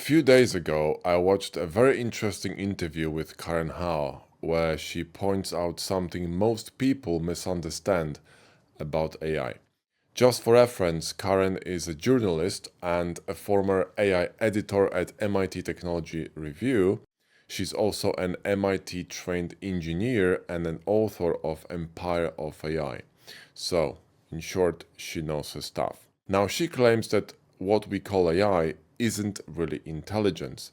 few days ago, I watched a very interesting interview with Karen Howe, where she points out something most people misunderstand about AI. Just for reference, Karen is a journalist and a former AI editor at MIT Technology Review. She's also an MIT trained engineer and an author of Empire of AI. So, in short, she knows her stuff. Now, she claims that what we call AI isn't really intelligence,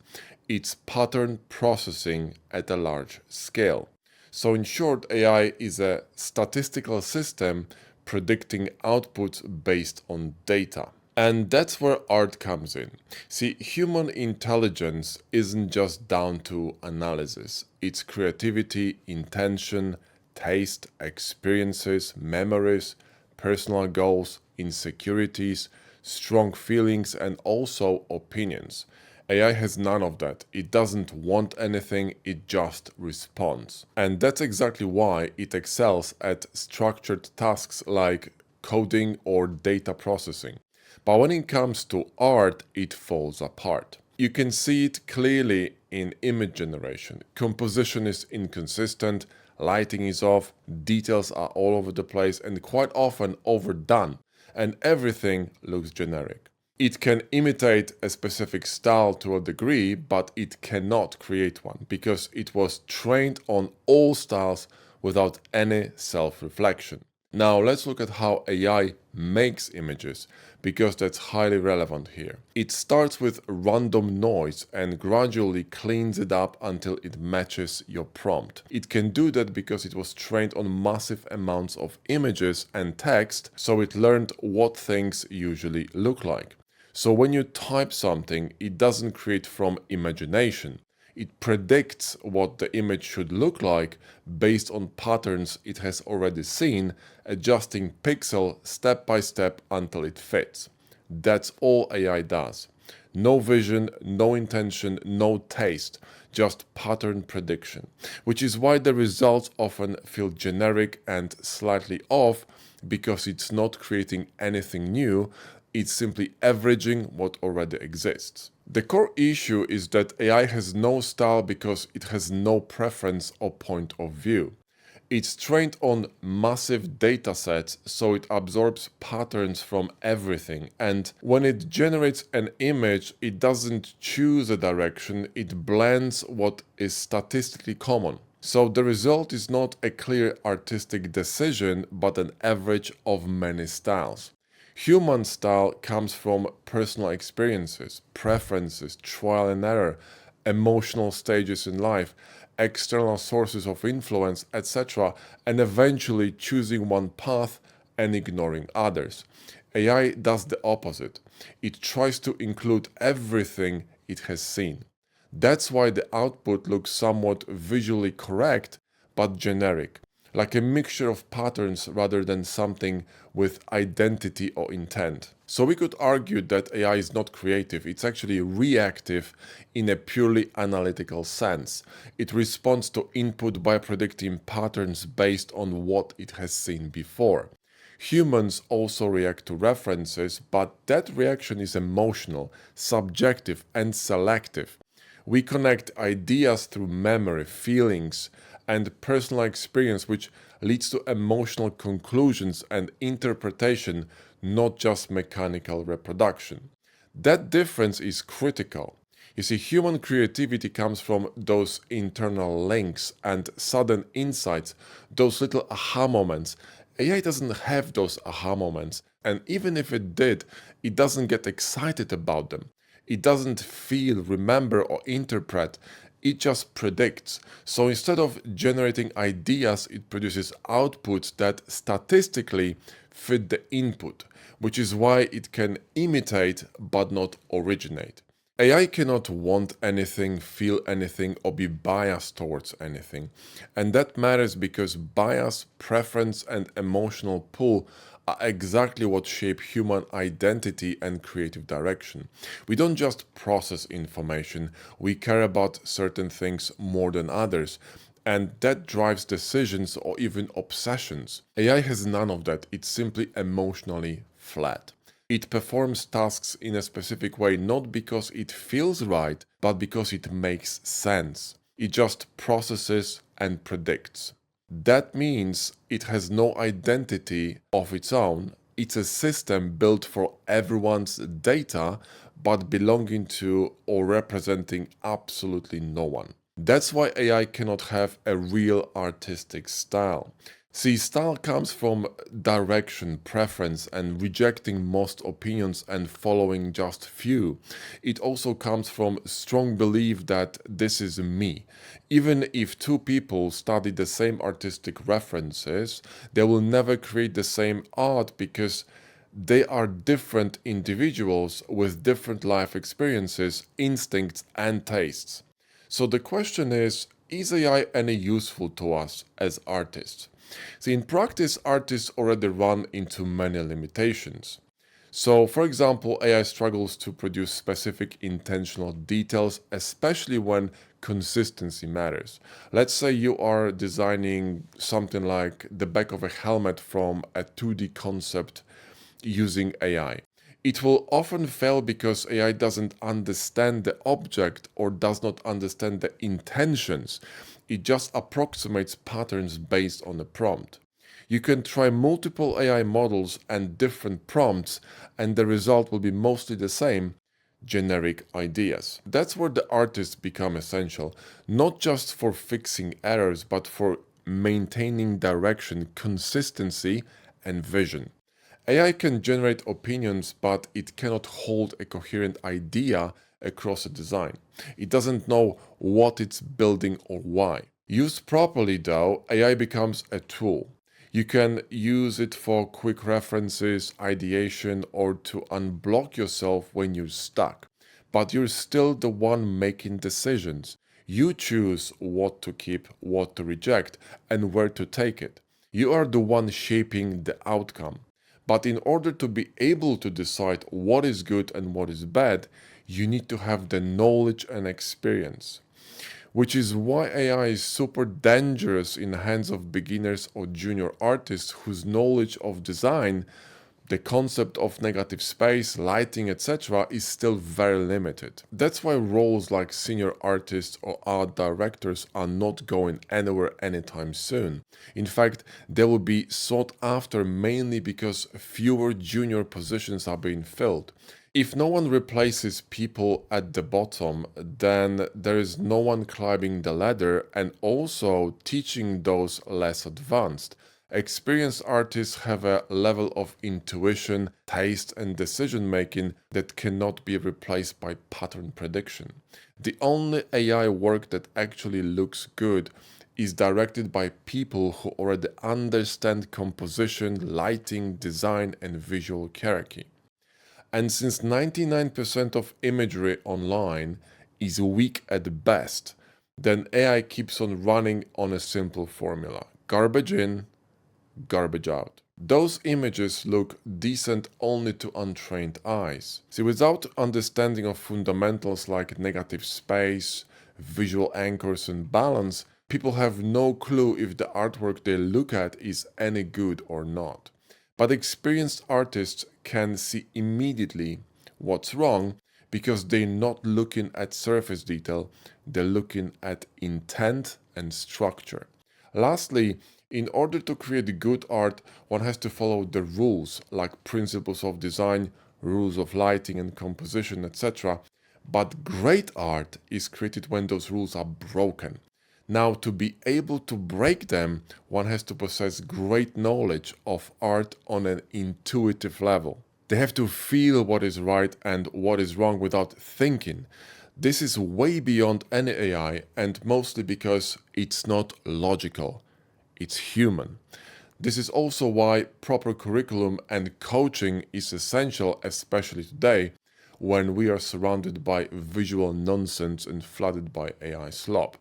it's pattern processing at a large scale. So, in short, AI is a statistical system predicting outputs based on data. And that's where art comes in. See, human intelligence isn't just down to analysis, it's creativity, intention, taste, experiences, memories, personal goals, insecurities, strong feelings, and also opinions. AI has none of that. It doesn't want anything, it just responds. And that's exactly why it excels at structured tasks like coding or data processing. But when it comes to art, it falls apart. You can see it clearly in image generation. Composition is inconsistent, lighting is off, details are all over the place and quite often overdone, and everything looks generic. It can imitate a specific style to a degree, but it cannot create one because it was trained on all styles without any self-reflection. Now let's look at how AI makes images, because that's highly relevant here. It starts with random noise and gradually cleans it up until it matches your prompt. It can do that because it was trained on massive amounts of images and text, so it learned what things usually look like. So when you type something, it doesn't create from imagination. It predicts what the image should look like based on patterns it has already seen, adjusting pixel step by step until it fits. That's all AI does. No vision, no intention, no taste, just pattern prediction. Which is why the results often feel generic and slightly off, because it's not creating anything new, it's simply averaging what already exists. The core issue is that AI has no style because it has no preference or point of view. It's trained on massive datasets, so it absorbs patterns from everything, and when it generates an image, it doesn't choose a direction, it blends what is statistically common. So the result is not a clear artistic decision, but an average of many styles. Human style comes from personal experiences, preferences, trial and error, emotional stages in life, external sources of influence, etc., and eventually choosing one path and ignoring others. AI does the opposite. It tries to include everything it has seen. That's why the output looks somewhat visually correct but generic, like a mixture of patterns rather than something with identity or intent. So we could argue that AI is not creative, it's actually reactive in a purely analytical sense. It responds to input by predicting patterns based on what it has seen before. Humans also react to references, but that reaction is emotional, subjective, and selective. We connect ideas through memory, feelings, and personal experience, which leads to emotional conclusions and interpretation, not just mechanical reproduction. That difference is critical. You see, human creativity comes from those internal links and sudden insights, those little aha moments. AI doesn't have those aha moments, and even if it did, it doesn't get excited about them. It doesn't feel, remember, or interpret. It just predicts. So instead of generating ideas, it produces outputs that statistically fit the input, which is why it can imitate but not originate. AI cannot want anything, feel anything, or be biased towards anything. And that matters because bias, preference, and emotional pull are exactly what shape human identity and creative direction. We don't just process information, we care about certain things more than others, and that drives decisions or even obsessions. AI has none of that, it's simply emotionally flat. It performs tasks in a specific way not because it feels right, but because it makes sense. It just processes and predicts. That means it has no identity of its own. It's a system built for everyone's data, but belonging to or representing absolutely no one. That's why AI cannot have a real artistic style. See, style comes from direction, preference, and rejecting most opinions and following just few. It also comes from strong belief that this is me. Even if two people study the same artistic references, they will never create the same art because they are different individuals with different life experiences, instincts, and tastes. So the question is AI any useful to us as artists? See, in practice, artists already run into many limitations. So, for example, AI struggles to produce specific intentional details, especially when consistency matters. Let's say you are designing something like the back of a helmet from a 2D concept using AI. It will often fail because AI doesn't understand the object or does not understand the intentions. It just approximates patterns based on a prompt. You can try multiple AI models and different prompts, and the result will be mostly the same: generic ideas. That's where the artists become essential, not just for fixing errors, but for maintaining direction, consistency, and vision. AI can generate opinions, but it cannot hold a coherent idea across a design. It doesn't know what it's building or why. Used properly, though, AI becomes a tool. You can use it for quick references, ideation, or to unblock yourself when you're stuck. But you're still the one making decisions. You choose what to keep, what to reject, and where to take it. You are the one shaping the outcome. But in order to be able to decide what is good and what is bad, you need to have the knowledge and experience. Which is why AI is super dangerous in the hands of beginners or junior artists whose knowledge of design, the concept of negative space, lighting, etc., is still very limited. That's why roles like senior artists or art directors are not going anywhere anytime soon. In fact, they will be sought after mainly because fewer junior positions are being filled. If no one replaces people at the bottom, then there is no one climbing the ladder and also teaching those less advanced. Experienced artists have a level of intuition, taste, and decision making that cannot be replaced by pattern prediction. The only AI work that actually looks good is directed by people who already understand composition, lighting, design, and visual hierarchy. And since 99% of imagery online is weak at best, then AI keeps on running on a simple formula: garbage in, garbage out. Those images look decent only to untrained eyes. See, without understanding of fundamentals like negative space, visual anchors, and balance, people have no clue if the artwork they look at is any good or not. But experienced artists can see immediately what's wrong because they're not looking at surface detail, they're looking at intent and structure. Lastly, in order to create good art, one has to follow the rules like principles of design, rules of lighting and composition, etc. But great art is created when those rules are broken. Now, to be able to break them, one has to possess great knowledge of art on an intuitive level. They have to feel what is right and what is wrong without thinking. This is way beyond any AI, and mostly because it's not logical, it's human. This is also why proper curriculum and coaching is essential, especially today when we are surrounded by visual nonsense and flooded by AI slop.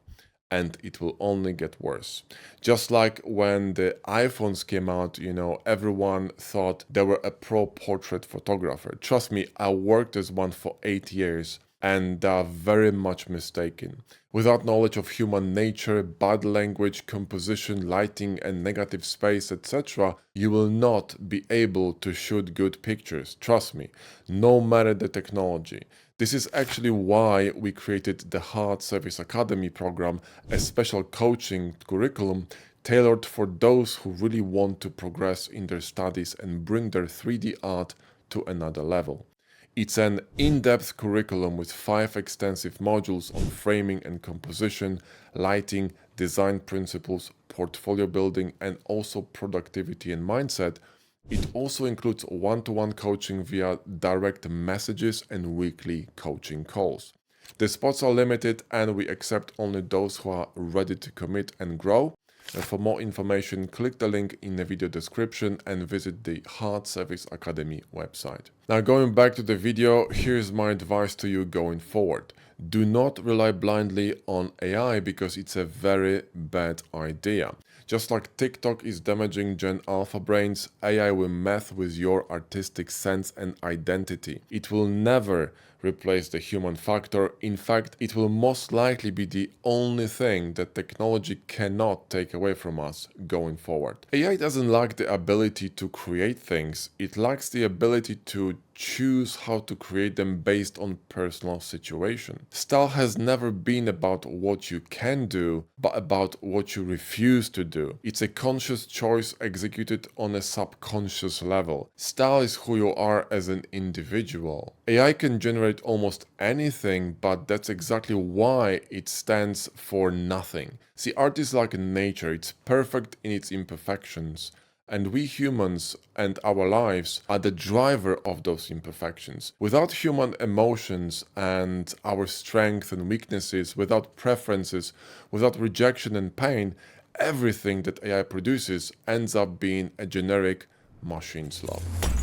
And it will only get worse. Just like when the iPhones came out, everyone thought they were a pro portrait photographer. Trust me, I worked as one for 8 years. and they are very much mistaken. Without knowledge of human nature, body language, composition, lighting, and negative space, etc., you will not be able to shoot good pictures. Trust me, no matter the technology. This is actually why we created the Hard Service Academy program, a special coaching curriculum tailored for those who really want to progress in their studies and bring their 3D art to another level. It's an in-depth curriculum with 5 extensive modules on framing and composition, lighting, design principles, portfolio building, and also productivity and mindset. It also includes one-to-one coaching via direct messages and weekly coaching calls. The spots are limited and we accept only those who are ready to commit and grow. And for more information, click the link in the video description and visit the Hard Service Academy website. Now, going back to the video, here's my advice to you going forward. Do not rely blindly on AI because it's a very bad idea. Just like TikTok is damaging Gen Alpha brains, AI will mess with your artistic sense and identity. It will never replace the human factor. In fact, it will most likely be the only thing that technology cannot take away from us going forward. AI doesn't lack the ability to create things, it lacks the ability to choose how to create them based on personal situation. Style has never been about what you can do, but about what you refuse to do. It's a conscious choice executed on a subconscious level. Style is who you are as an individual. AI can generate almost anything, but that's exactly why it stands for nothing. See, art is like nature, it's perfect in its imperfections. And we humans and our lives are the driver of those imperfections. Without human emotions and our strengths and weaknesses, without preferences, without rejection and pain, everything that AI produces ends up being a generic machine's love.